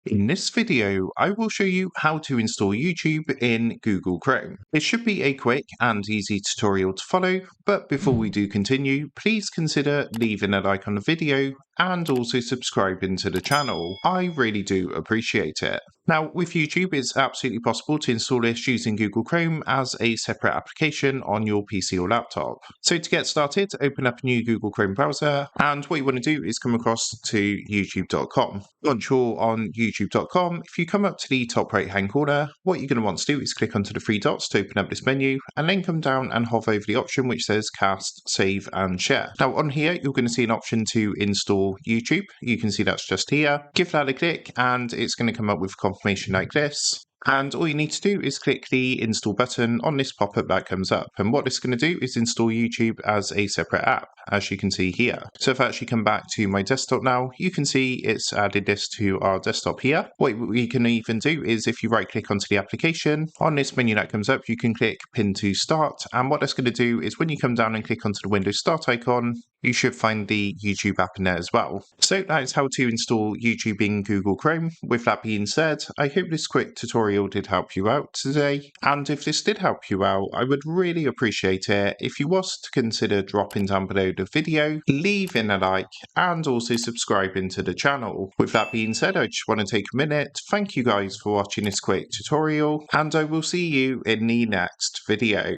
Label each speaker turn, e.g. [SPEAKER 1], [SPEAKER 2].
[SPEAKER 1] In this video, I will show you how to install YouTube in Google Chrome. It should be a quick and easy tutorial to follow, but before we do continue, please consider leaving a like on the video and also subscribing to the channel. I really do appreciate it. Now, with YouTube, it's absolutely possible to install this using Google Chrome as a separate application on your PC or laptop. So to get started, open up a new Google Chrome browser, and what you want to do is come across to youtube.com. Once you're on youtube.com, if you come up to the top right hand corner, what you're going to want to do is click onto the three dots to open up this menu, and then come down and hover over the option which says Cast, Save and Share. Now on here, you're going to see an option to install YouTube. You can see that's just here. Give that a click and it's going to come up with confirmation like this. And all you need to do is click the install button on this pop-up that comes up. And what it's going to do is install YouTube as a separate app, as you can see here. So if I actually come back to my desktop now, you can see it's added this to our desktop here. What we can even do is if you right click onto the application, on this menu that comes up, you can click pin to start. And what that's going to do is when you come down and click onto the Windows Start icon, you should find the YouTube app in there as well. So that is how to install YouTube in Google Chrome. With that being said, I hope this quick tutorial did help you out today. And if this did help you out, I would really appreciate it if you was to consider dropping down below the video, leaving a like, and also subscribing to the channel. With that being said, I just want to take a minute. Thank you guys for watching this quick tutorial, and I will see you in the next video.